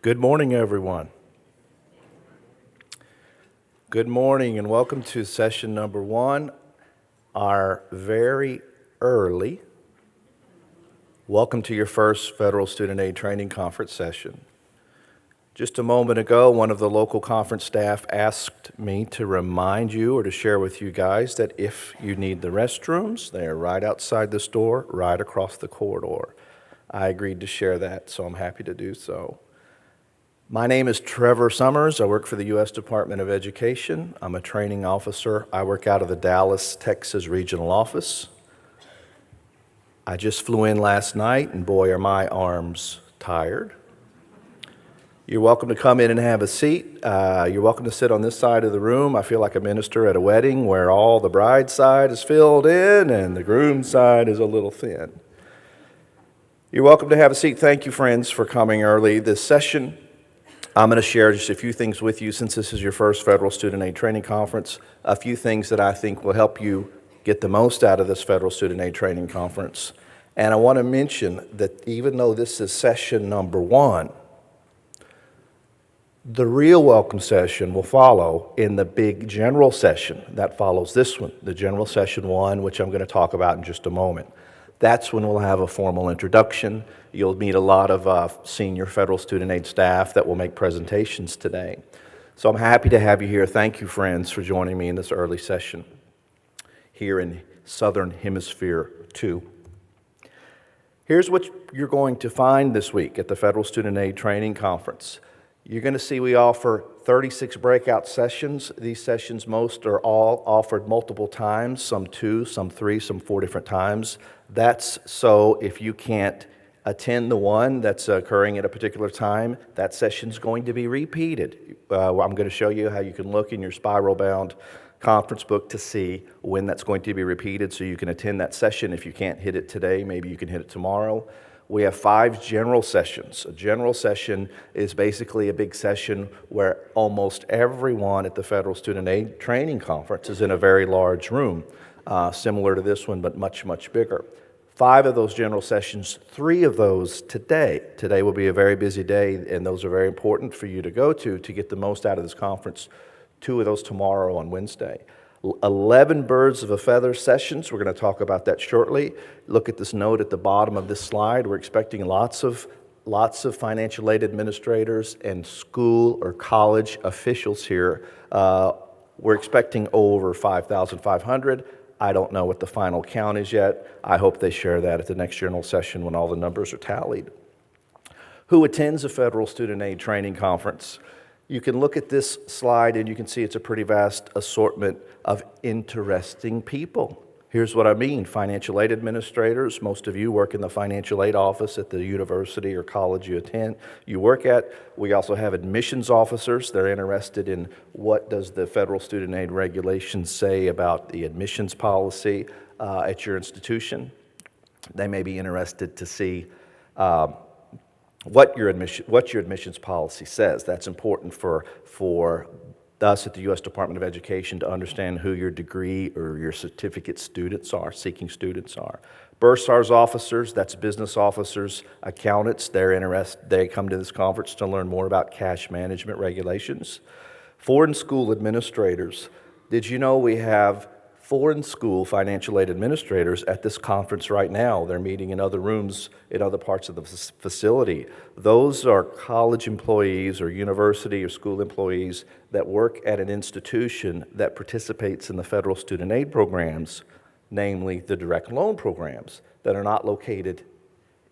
Good morning, everyone. Good morning, and welcome to session number one, our very early welcome to your first Federal Student Aid Training Conference session. Just a moment ago, one of the local conference staff asked me to remind you or to share with you guys that if you need the restrooms, they are right outside this door, right across the corridor. I agreed to share that, so I'm happy to do so. My name is Trevor Summers. I work for the U.S. Department of Education. I'm a training officer. I work out of the Dallas, Texas regional office. I just flew in last night, and boy, are my arms tired. You're welcome to come in and have a seat. You're welcome to sit on this side of the room. I feel like a minister at a wedding where all the bride's side is filled in and the groom's side is a little thin. You're welcome to have a seat. Thank you, friends, for coming early this session. I'm going to share just a few things with you since this is your first Federal Student Aid Training Conference, a few things that I think will help you get the most out of this Federal Student Aid Training Conference. And I want to mention that even though this is session number one, the real welcome session will follow in the big general session that follows this one, the general session one, which I'm going to talk about in just a moment. That's when we'll have a formal introduction. You'll meet a lot of senior Federal Student Aid staff that will make presentations today. So I'm happy to have you here. Thank you, friends, for joining me in this early session here in Southern Hemisphere 2. Here's what you're going to find this week at the Federal Student Aid Training Conference. You're going to see we offer 36 breakout sessions. These sessions, most are all offered multiple times, some 2, some 3, some 4 different times. That's so if you can't attend the one that's occurring at a particular time, that session's going to be repeated. I'm going to show you how you can look in your spiral-bound conference book to see when that's going to be repeated so you can attend that session. If you can't hit it today, maybe you can hit it tomorrow. We have 5 general sessions. A general session is basically a big session where almost everyone at the Federal Student Aid Training Conference is in a very large room, similar to this one, but much, much bigger. 5 of those general sessions, 3 of those today. Today will be a very busy day, and those are very important for you to go to get the most out of this conference. 2 of those tomorrow on Wednesday. 11 birds of a feather sessions. We're going to talk about that shortly. Look at this note at the bottom of this slide. We're expecting lots of financial aid administrators and school or college officials here. We're expecting over 5,500. I don't know what the final count is yet. I hope they share that at the next general session when all the numbers are tallied. Who attends a Federal Student Aid Training Conference? You can look at this slide and you can see it's a pretty vast assortment of interesting people. Here's what I mean. Financial aid administrators, most of you work in the financial aid office at the university or college you work at. We also have admissions officers. They're interested in what does the federal student aid regulations say about the admissions policy at your institution. They may be interested to see what your admissions policy says. That's important for us at the U.S. Department of Education to understand who your degree or your certificate students are, seeking students are. Bursars officers, that's business officers, accountants, they come to this conference to learn more about cash management regulations. Foreign school administrators, did you know we have foreign school financial aid administrators at this conference right now? They're meeting in other rooms in other parts of the facility. Those are college employees or university or school employees that work at an institution that participates in the federal student aid programs, namely the direct loan programs that are not located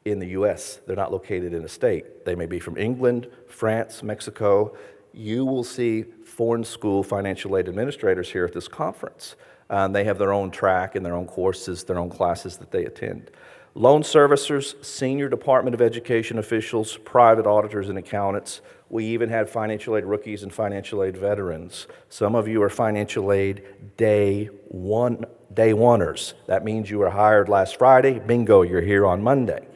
in the U.S. They're not located in a state. They may be from England, France, Mexico. You will see foreign school financial aid administrators here at this conference. They have their own track and their own courses, their own classes that they attend. Loan servicers, senior Department of Education officials, private auditors and accountants. We even had financial aid rookies and financial aid veterans. Some of you are financial aid day oneers. That means you were hired last Friday. Bingo, you're here on Monday.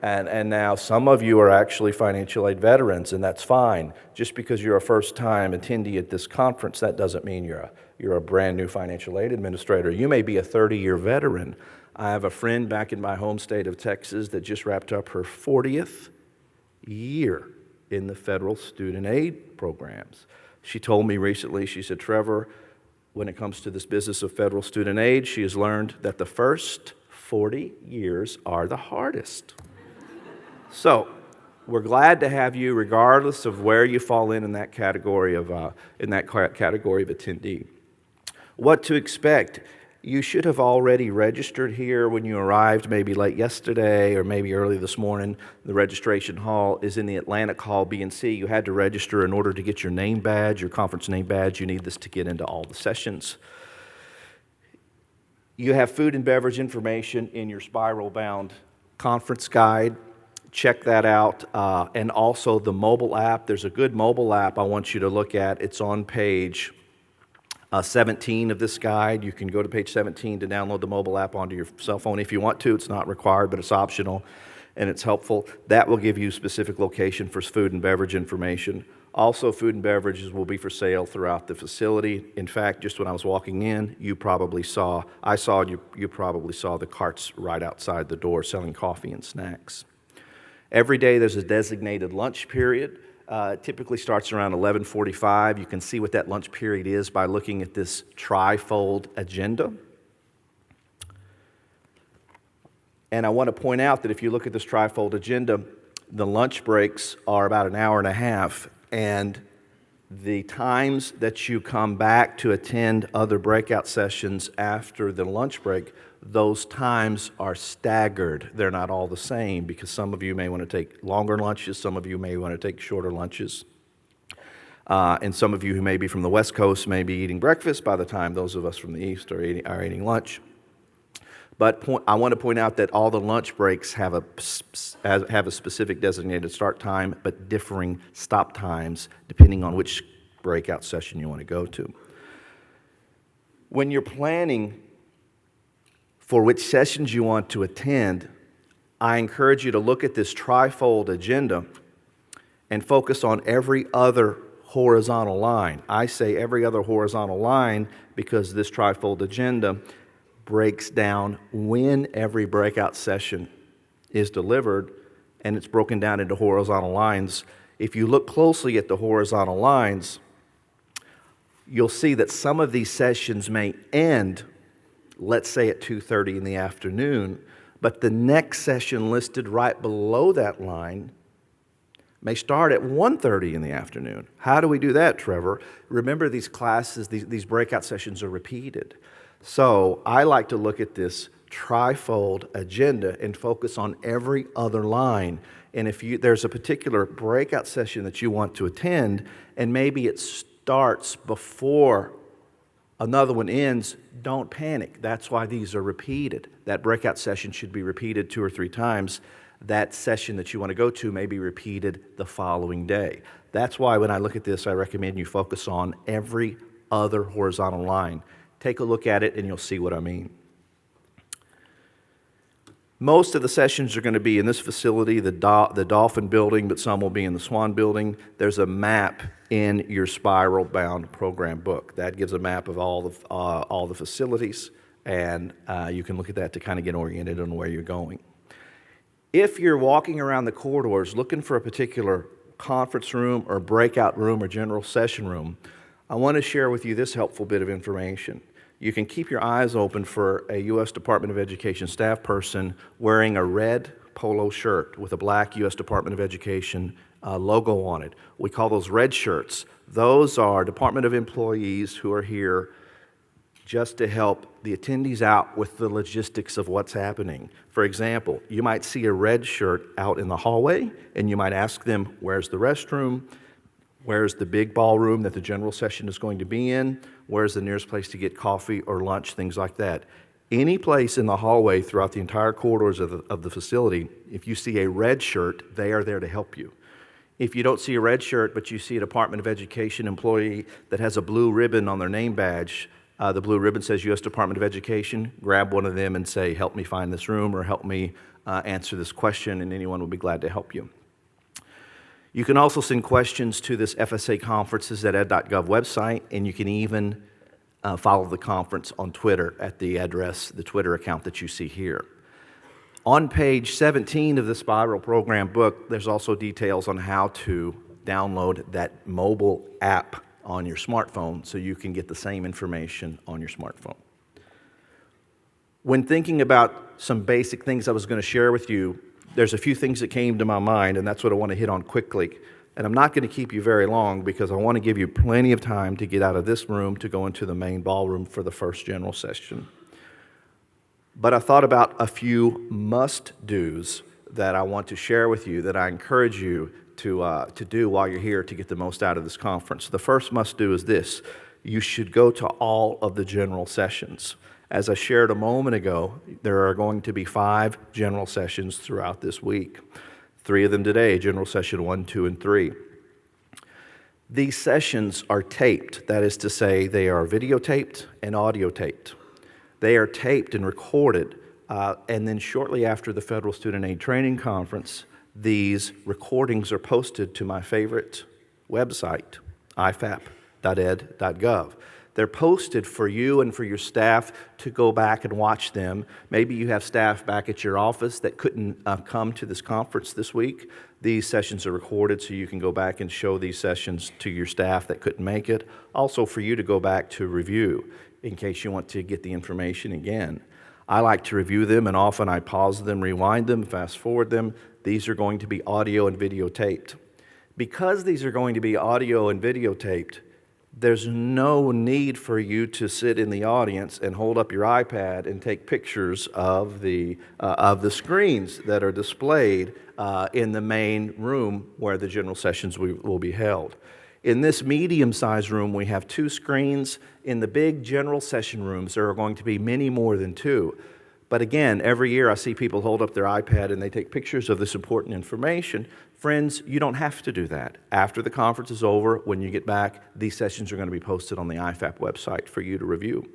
And now some of you are actually financial aid veterans, and that's fine. Just because you're a first-time attendee at this conference, that doesn't mean you're a brand new financial aid administrator. You may be a 30-year veteran. I have a friend back in my home state of Texas that just wrapped up her 40th year in the federal student aid programs. She told me recently, she said, Trevor, when it comes to this business of federal student aid, she has learned that the first 40 years are the hardest. So, we're glad to have you, regardless of where you fall in that category of attendee. What to expect? You should have already registered here when you arrived, maybe late yesterday or maybe early this morning. The registration hall is in the Atlantic Hall B and C. You had to register in order to get your name badge, your conference name badge. You need this to get into all the sessions. You have food and beverage information in your spiral-bound conference guide. Check that out. And also the mobile app. There's a good mobile app I want you to look at. It's on page 17 of this guide. You can go to page 17 to download the mobile app onto your cell phone if you want to. It's not required, but it's optional, and it's helpful. That will give you specific location for food and beverage information. Also, food and beverages will be for sale throughout the facility. In fact, just when I was walking in, you probably saw the carts right outside the door selling coffee and snacks. Every day there's a designated lunch period. It typically starts around 11:45. You can see what that lunch period is by looking at this tri-fold agenda. And I want to point out that if you look at this tri-fold agenda, the lunch breaks are about an hour and a half, and the times that you come back to attend other breakout sessions after the lunch break, those times are staggered. They're not all the same because some of you may want to take longer lunches, some of you may want to take shorter lunches. And some of you who may be from the West Coast may be eating breakfast by the time those of us from the East are eating lunch. But I want to point out that all the lunch breaks have a specific designated start time, but differing stop times depending on which breakout session you want to go to. When you're planning for which sessions you want to attend, I encourage you to look at this tri-fold agenda and focus on every other horizontal line. I say every other horizontal line because this tri-fold agenda breaks down when every breakout session is delivered, and it's broken down into horizontal lines. If you look closely at the horizontal lines, you'll see that some of these sessions may end, let's say at 2:30 in the afternoon, but the next session listed right below that line may start at 1:30 in the afternoon. How do we do that, Trevor? Remember, these classes, these breakout sessions are repeated. So I like to look at this tri-fold agenda and focus on every other line. And if there's a particular breakout session that you want to attend, and maybe it starts before another one ends, don't panic. That's why these are repeated. That breakout session should be repeated 2 or 3 times. That session that you want to go to may be repeated the following day. That's why when I look at this, I recommend you focus on every other horizontal line. Take a look at it and you'll see what I mean. Most of the sessions are going to be in this facility, the Dolphin building, but some will be in the Swan building. There's a map in your spiral-bound program book. That gives a map of all the facilities, and you can look at that to kind of get oriented on where you're going. If you're walking around the corridors looking for a particular conference room or breakout room or general session room, I want to share with you this helpful bit of information. You can keep your eyes open for a U.S. Department of Education staff person wearing a red polo shirt with a black U.S. Department of Education logo on it. We call those red shirts. Those are Department of employees who are here just to help the attendees out with the logistics of what's happening. For example, you might see a red shirt out in the hallway, and you might ask them, where's the restroom? Where's the big ballroom that the general session is going to be in? Where's the nearest place to get coffee or lunch, things like that. Any place in the hallway throughout the entire corridors of the facility, if you see a red shirt, they are there to help you. If you don't see a red shirt, but you see a Department of Education employee that has a blue ribbon on their name badge, the blue ribbon says U.S. Department of Education, grab one of them and say, help me find this room or help me answer this question, and anyone will be glad to help you. You can also send questions to this FSA conferences at ed.gov website, and you can even follow the conference on Twitter at the address, the Twitter account that you see here. On page 17 of the Spiral Program book, there's also details on how to download that mobile app on your smartphone so you can get the same information on your smartphone. When thinking about some basic things I was going to share with you, there's a few things that came to my mind, and that's what I want to hit on quickly. And I'm not going to keep you very long because I want to give you plenty of time to get out of this room to go into the main ballroom for the first general session. But I thought about a few must-dos that I want to share with you that I encourage you to do while you're here to get the most out of this conference. The first must-do is this: you should go to all of the general sessions. As I shared a moment ago, there are going to be 5 general sessions throughout this week. 3 of them today, General Session 1, 2, and 3. These sessions are taped. That is to say, they are videotaped and audio taped. They are taped and recorded, and then shortly after the Federal Student Aid Training Conference, these recordings are posted to my favorite website, ifap.ed.gov. They're posted for you and for your staff to go back and watch them. Maybe you have staff back at your office that couldn't come to this conference this week. These sessions are recorded so you can go back and show these sessions to your staff that couldn't make it. Also for you to go back to review in case you want to get the information again. I like to review them, and often I pause them, rewind them, fast forward them. These are going to be audio and videotaped. Because these are going to be audio and videotaped, there's no need for you to sit in the audience and hold up your iPad and take pictures of the screens that are displayed in the main room where the general sessions will be held. In this medium-sized room, we have 2 screens. In the big general session rooms, there are going to be many more than 2. But again, every year I see people hold up their iPad and they take pictures of this important information. Friends, you don't have to do that. After the conference is over, when you get back, these sessions are going to be posted on the IFAP website for you to review.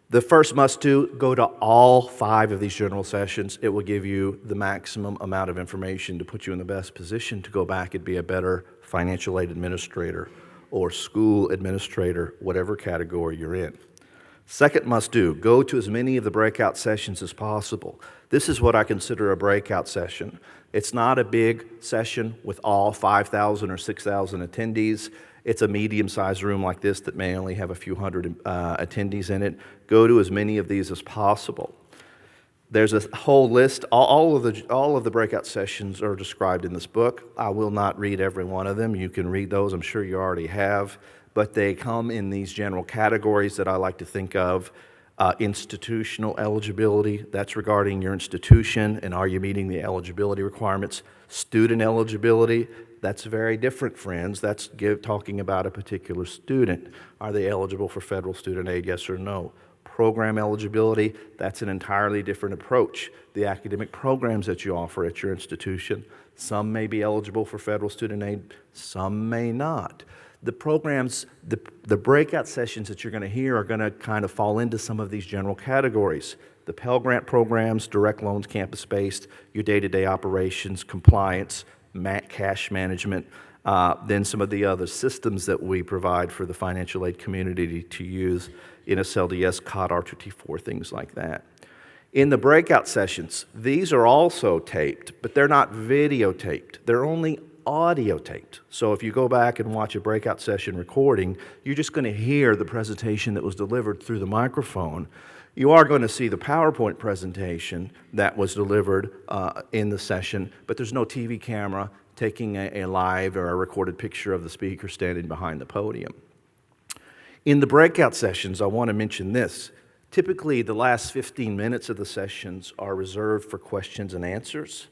The first must-do, go to all 5 of these general sessions. It will give you the maximum amount of information to put you in the best position to go back and be a better financial aid administrator or school administrator, whatever category you're in. Second must-do, go to as many of the breakout sessions as possible. This is what I consider a breakout session. It's not a big session with all 5,000 or 6,000 attendees. It's a medium-sized room like this that may only have a few hundred attendees in it. Go to as many of these as possible. There's a whole list. All of the breakout sessions are described in this book. I will not read every one of them. You can read those. I'm sure you already have. But they come in these general categories that I like to think of. Institutional eligibility, that's regarding your institution and are you meeting the eligibility requirements. Student eligibility, that's very different, friends. That's talking about a particular student. Are they eligible for federal student aid, yes or no? Program eligibility, that's an entirely different approach. The academic programs that you offer at your institution, some may be eligible for federal student aid, some may not. The programs, the breakout sessions that you're going to hear are going to kind of fall into some of these general categories. The Pell Grant programs, direct loans, campus-based, your day-to-day operations, compliance, cash management, then some of the other systems that we provide for the financial aid community to use, NSLDS, COD, R2T4, things like that. In the breakout sessions, these are also taped, but they're not videotaped. They're only audio taped. So if you go back and watch a breakout session recording, you're just going to hear the presentation that was delivered through the microphone. You are going to see the PowerPoint presentation that was delivered in the session, but there's no TV camera taking a live or a recorded picture of the speaker standing behind the podium. In the breakout sessions, I want to mention this. Typically, the last 15 minutes of the sessions are reserved for questions and answers.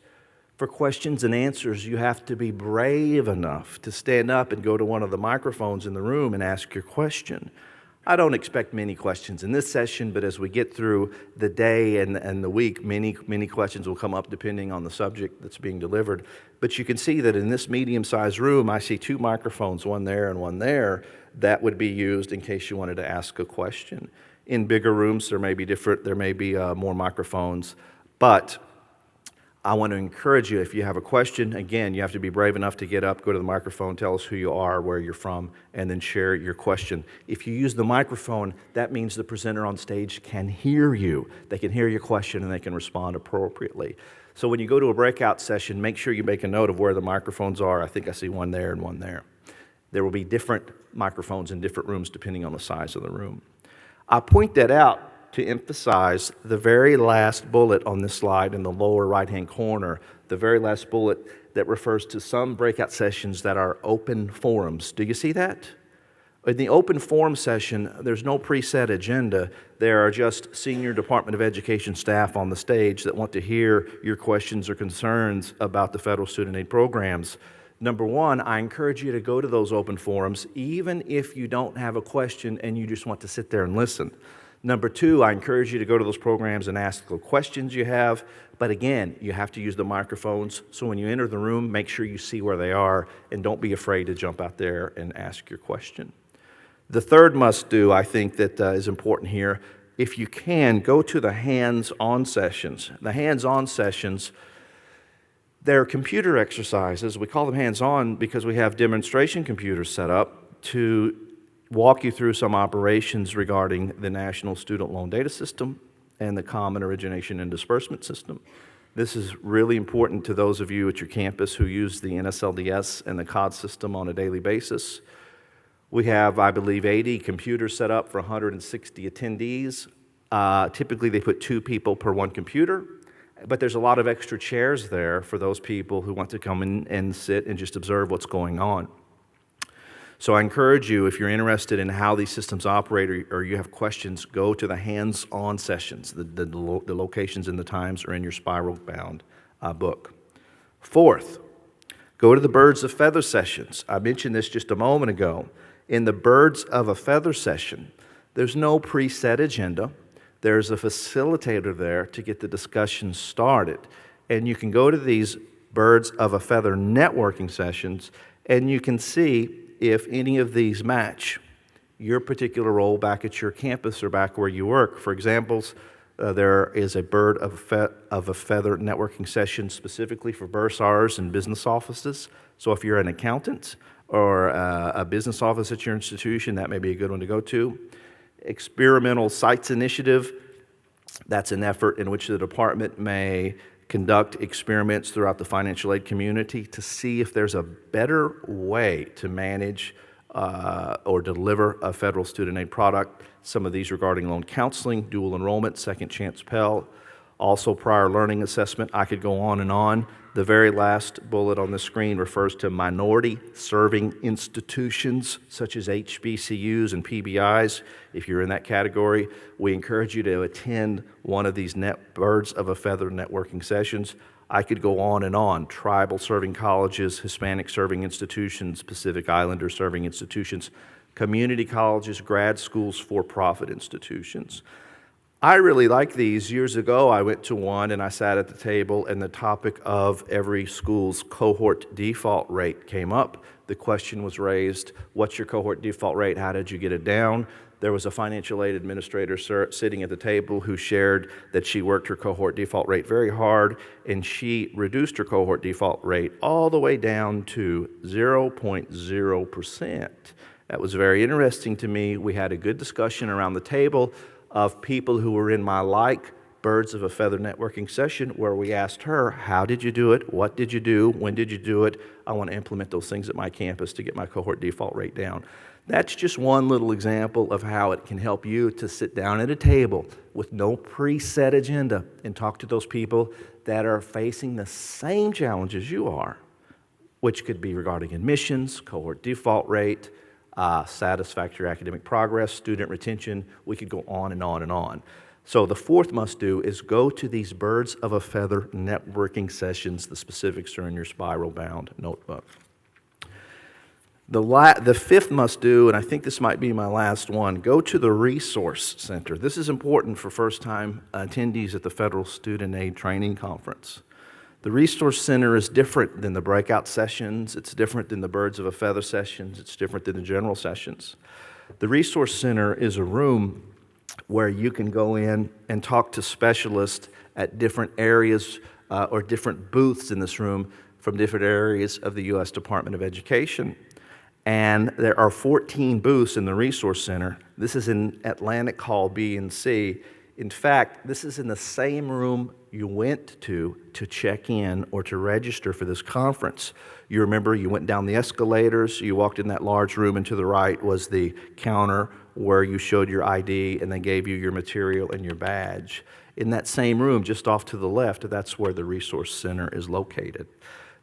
For questions and answers, you have to be brave enough to stand up and go to one of the microphones in the room and ask your question. I don't expect many questions in this session, but as we get through the day and the week, many questions will come up depending on the subject that's being delivered. But you can see that in this medium-sized room, I see 2 microphones, one there and one there, that would be used in case you wanted to ask a question. In bigger rooms, there may be more microphones, but I want to encourage you, if you have a question, again, you have to be brave enough to get up, go to the microphone, tell us who you are, where you're from, and then share your question. If you use the microphone, that means the presenter on stage can hear you. They can hear your question and they can respond appropriately. So when you go to a breakout session, make sure you make a note of where the microphones are. I think I see one there and one there. There will be different microphones in different rooms depending on the size of the room. I point that out to emphasize the very last bullet on this slide in the lower right-hand corner, the very last bullet that refers to some breakout sessions that are open forums. Do you see that? In the open forum session, there's no preset agenda. There are just senior Department of Education staff on the stage that want to hear your questions or concerns about the federal student aid programs. Number one, I encourage you to go to those open forums, even if you don't have a question and you just want to sit there and listen. Number two, I encourage you to go to those programs and ask the questions you have. But again, you have to use the microphones. So when you enter the room, make sure you see where they are and don't be afraid to jump out there and ask your question. The third must-do, I think, that is important here. If you can, go to the hands-on sessions. The hands-on sessions, they're computer exercises. We call them hands-on because we have demonstration computers set up to walk you through some operations regarding the National Student Loan Data System and the Common Origination and Disbursement System. This is really important to those of you at your campus who use the NSLDS and the COD system on a daily basis. We have, I believe, 80 computers set up for 160 attendees. Typically, they put 2 people per one computer, but there's a lot of extra chairs there for those people who want to come in and sit and just observe what's going on. So I encourage you, if you're interested in how these systems operate or you have questions, go to the hands-on sessions. The locations and the times are in your spiral-bound book. Fourth, go to the Birds of Feather sessions. I mentioned this just a moment ago. In the Birds of a Feather session, there's no preset agenda. There's a facilitator there to get the discussion started. And you can go to these Birds of a Feather networking sessions, and you can see if any of these match your particular role back at your campus or back where you work. For examples, there is a Bird of a Feather networking session specifically for bursars and business offices. So if you're an accountant or a business office at your institution, that may be a good one to go to. Experimental Sites Initiative, that's an effort in which the department may conduct experiments throughout the financial aid community to see if there's a better way to manage or deliver a federal student aid product. Some of these regarding loan counseling, dual enrollment, second chance Pell, also prior learning assessment. I could go on and on. The very last bullet on the screen refers to minority serving institutions such as HBCUs and PBIs. If you're in that category, we encourage you to attend one of these Birds of a Feather networking sessions. I could go on and on. Tribal serving colleges, Hispanic serving institutions, Pacific Islander serving institutions, community colleges, grad schools, for-profit institutions. I really like these. Years ago, I went to one and I sat at the table and the topic of every school's cohort default rate came up. The question was raised, what's your cohort default rate? How did you get it down? There was a financial aid administrator sitting at the table who shared that she worked her cohort default rate very hard and she reduced her cohort default rate all the way down to 0.0%. That was very interesting to me. We had a good discussion around the table of people who were in my Birds of a Feather networking session where we asked her, how did you do it? What did you do? When did you do it? I want to implement those things at my campus to get my cohort default rate down. That's just one little example of how it can help you to sit down at a table with no preset agenda and talk to those people that are facing the same challenges you are, which could be regarding admissions, cohort default rate, satisfactory academic progress, student retention. We could go on and on and on. So the fourth must-do is go to these Birds of a Feather networking sessions. The specifics are in your spiral-bound notebook. The fifth must-do, and I think this might be my last one, go to the Resource Center. This is important for first-time attendees at the Federal Student Aid Training Conference. The Resource Center is different than the breakout sessions. It's different than the Birds of a Feather sessions. It's different than the general sessions. The Resource Center is a room where you can go in and talk to specialists at different areas or different booths in this room from different areas of the U.S. Department of Education. And there are 14 booths in the Resource Center. This is in Atlantic Hall B and C. In fact, this is in the same room you went to check in or to register for this conference. You remember you went down the escalators, you walked in that large room, and to the right was the counter where you showed your ID and they gave you your material and your badge. In that same room, just off to the left, that's where the Resource Center is located.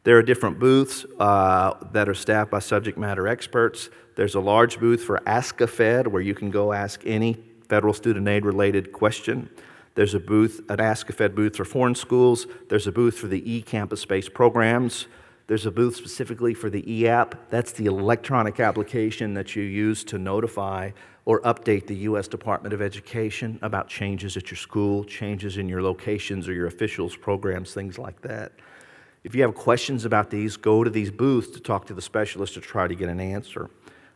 There are different booths that are staffed by subject matter experts. There's a large booth for Ask-a-Fed where you can go ask any federal student aid related question. There's a booth, an Ask-a-Fed booth for foreign schools. There's a booth for the e-campus-based programs. There's a booth specifically for the e-app. That's the electronic application that you use to notify or update the U.S. Department of Education about changes at your school, changes in your locations or your officials, programs, things like that. If you have questions about these, go to these booths to talk to the specialist to try to get an answer.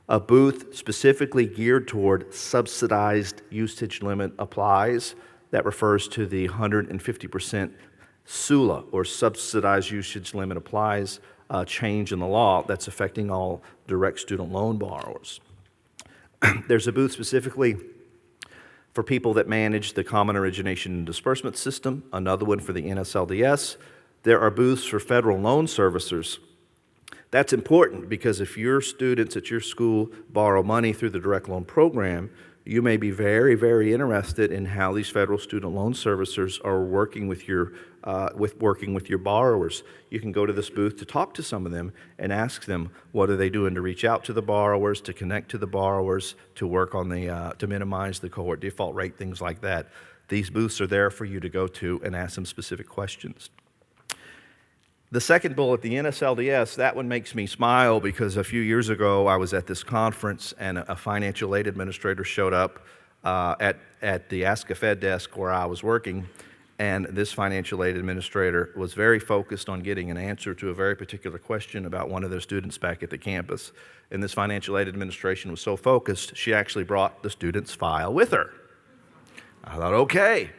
A booth specifically geared toward subsidized usage limit applies. That refers to the 150% SULA, or subsidized usage limit applies, change in the law that's affecting all direct student loan borrowers. There's a booth specifically for people that manage the Common Origination and Disbursement System, another one for the NSLDS. There are booths for federal loan servicers. That's important because if your students at your school borrow money through the direct loan program, you may be very, very interested in how these federal student loan servicers are working with your borrowers. You can go to this booth to talk to some of them and ask them what are they doing to reach out to the borrowers, to connect to the borrowers, to work on to minimize the cohort default rate, things like that. These booths are there for you to go to and ask them specific questions. The second bullet, the NSLDS, that one makes me smile because a few years ago I was at this conference and a financial aid administrator showed up at the Ask-a-Fed desk where I was working, and this financial aid administrator was very focused on getting an answer to a very particular question about one of their students back at the campus. And this financial aid administration was so focused, she actually brought the student's file with her. I thought, okay,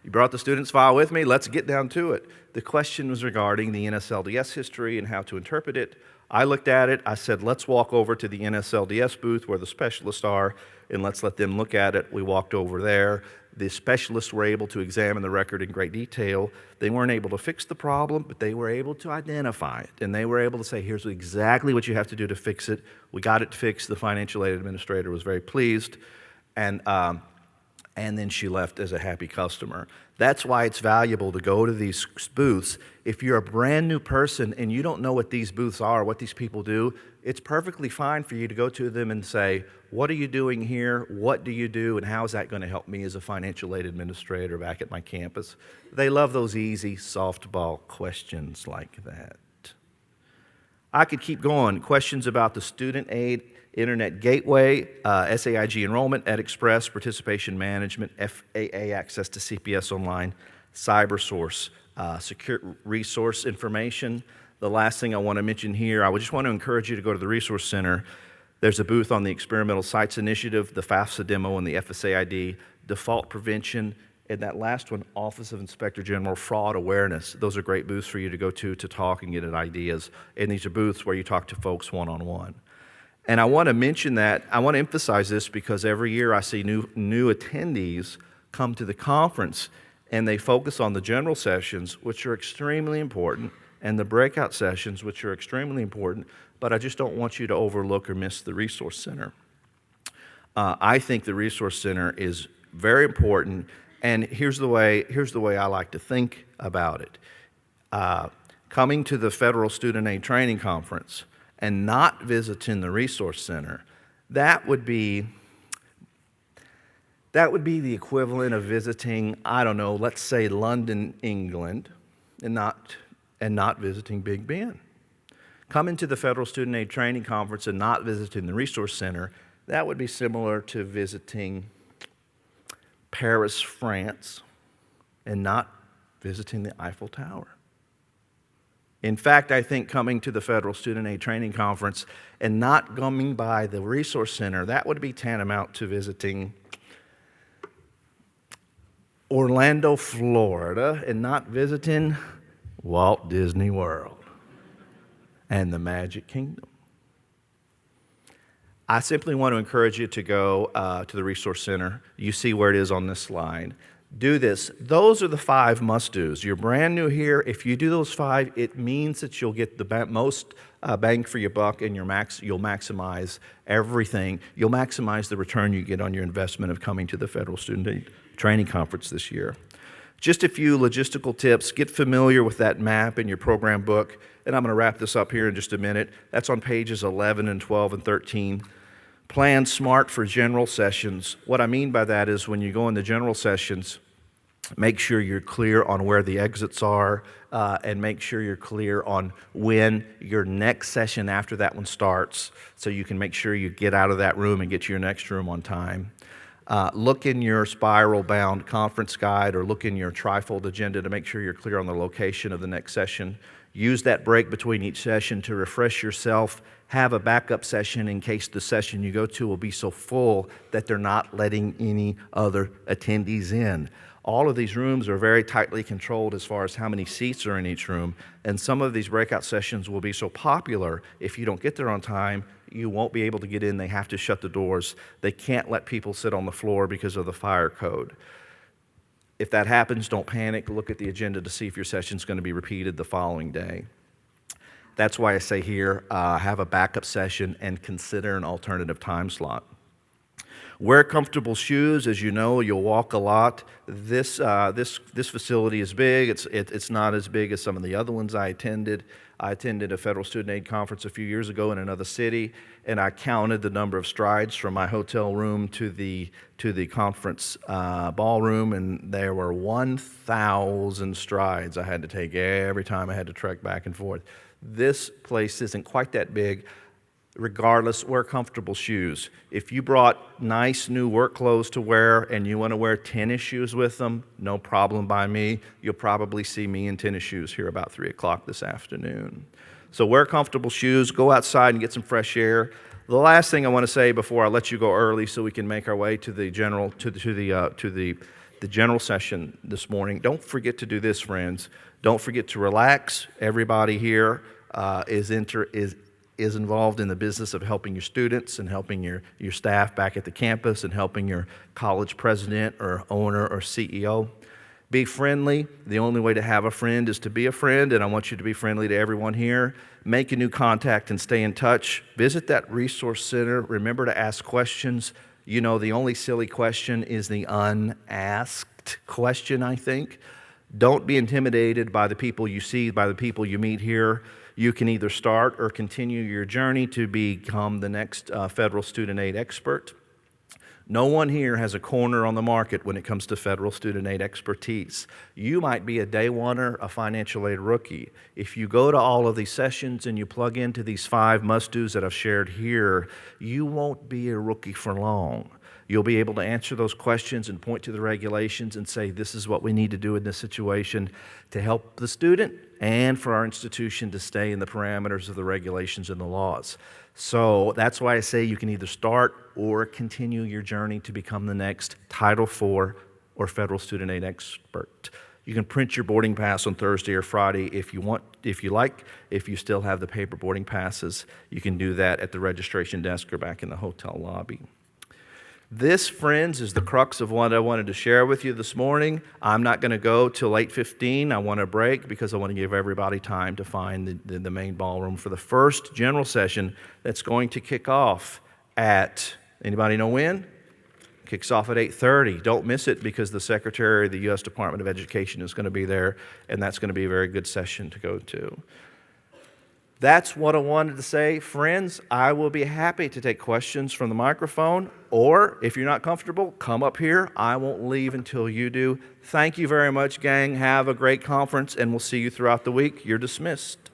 you brought the student's file with me, let's get down to it. The question was regarding the NSLDS history and how to interpret it. I looked at it, I said, let's walk over to the NSLDS booth where the specialists are, and let's let them look at it. We walked over there. The specialists were able to examine the record in great detail. They weren't able to fix the problem, but they were able to identify it, and they were able to say, here's exactly what you have to do to fix it. We got it fixed. The financial aid administrator was very pleased, and then she left as a happy customer. That's why it's valuable to go to these booths. If you're a brand new person and you don't know what these booths are, what these people do, it's perfectly fine for you to go to them and say, what are you doing here? What do you do? And how is that going to help me as a financial aid administrator back at my campus? They love those easy softball questions like that. I could keep going. Questions about the student aid Internet Gateway, SAIG enrollment, EdExpress, participation management, FAA access to CPS online, CyberSource, secure resource information. The last thing I want to mention here, I would just want to encourage you to go to the Resource Center. There's a booth on the Experimental Sites Initiative, the FAFSA demo, and the FSA ID, default prevention, and that last one, Office of Inspector General Fraud Awareness. Those are great booths for you to go to talk and get at ideas. And these are booths where you talk to folks one-on-one. And I want to mention that, I want to emphasize this because every year I see new attendees come to the conference and they focus on the general sessions, which are extremely important, and the breakout sessions, which are extremely important, but I just don't want you to overlook or miss the Resource Center. I think the Resource Center is very important, and here's the way I like to think about it. Coming to the Federal Student Aid Training Conference and not visiting the Resource Center, that would be the equivalent of visiting, I don't know, let's say London, England, and not visiting Big Ben. Coming to the Federal Student Aid Training Conference and not visiting the Resource Center, that would be similar to visiting Paris, France, and not visiting the Eiffel Tower. In fact, I think coming to the Federal Student Aid Training Conference and not coming by the Resource Center, that would be tantamount to visiting Orlando, Florida, and not visiting Walt Disney World and the Magic Kingdom. I simply want to encourage you to go to the Resource Center. You see where it is on this slide. Do this. Those are the 5 must-dos. You're brand new here. If you do those 5, it means that you'll get the most bang for your buck, and you'll maximize everything. You'll maximize the return you get on your investment of coming to the Federal Student Aid Training Conference this year. Just a few logistical tips. Get familiar with that map in your program book, and I'm going to wrap this up here in just a minute. That's on pages 11 and 12 and 13. Plan SMART for general sessions. What I mean by that is when you go into general sessions, make sure you're clear on where the exits are, and make sure you're clear on when your next session after that one starts, so you can make sure you get out of that room and get to your next room on time. Look in your spiral-bound conference guide or look in your trifold agenda to make sure you're clear on the location of the next session. Use that break between each session to refresh yourself. Have a backup session in case the session you go to will be so full that they're not letting any other attendees in. All of these rooms are very tightly controlled as far as how many seats are in each room, and some of these breakout sessions will be so popular, if you don't get there on time, you won't be able to get in. They have to shut the doors. They can't let people sit on the floor because of the fire code. If that happens, don't panic. Look at the agenda to see if your session's going to be repeated the following day. That's why I say here, have a backup session and consider an alternative time slot. Wear comfortable shoes. As you know, you'll walk a lot. This facility is big. It's not as big as some of the other ones I attended. I attended a Federal Student Aid Conference a few years ago in another city, and I counted the number of strides from my hotel room to the conference ballroom, and there were 1,000 strides I had to take every time I had to trek back and forth. This place isn't quite that big. Regardless, wear comfortable shoes. If you brought nice new work clothes to wear and you want to wear tennis shoes with them, no problem by me. You'll probably see me in tennis shoes here about 3 o'clock this afternoon. So wear comfortable shoes, go outside and get some fresh air. The last thing I want to say before I let you go early so we can make our way to the general session this morning. Don't forget to do this, friends. Don't forget to relax. Everybody here is involved in the business of helping your students and helping your staff back at the campus and helping your college president or owner or CEO. Be friendly. The only way to have a friend is to be a friend, and I want you to be friendly to everyone here. Make a new contact and stay in touch. Visit that resource center. Remember to ask questions. You know, the only silly question is the unasked question, I think. Don't be intimidated by the people you see, by the people you meet here. You can either start or continue your journey to become the next federal student aid expert. No one here has a corner on the market when it comes to federal student aid expertise. You might be a day oneer, a financial aid rookie. If you go to all of these sessions and you plug into these 5 must-dos that I've shared here, you won't be a rookie for long. You'll be able to answer those questions and point to the regulations and say, this is what we need to do in this situation to help the student and for our institution to stay in the parameters of the regulations and the laws. So that's why I say you can either start or continue your journey to become the next Title IV or federal student aid expert. You can print your boarding pass on Thursday or Friday if you want, if you like. If you still have the paper boarding passes, you can do that at the registration desk or back in the hotel lobby. This, friends, is the crux of what I wanted to share with you this morning. I'm not going to go till 8:15. I want to break because I want to give everybody time to find the main ballroom for the first general session that's going to kick off at, anybody know when? Kicks off at 8:30. Don't miss it because the Secretary of the U.S. Department of Education is going to be there, and that's going to be a very good session to go to. That's what I wanted to say. Friends, I will be happy to take questions from the microphone, or if you're not comfortable, come up here. I won't leave until you do. Thank you very much, gang. Have a great conference, and we'll see you throughout the week. You're dismissed.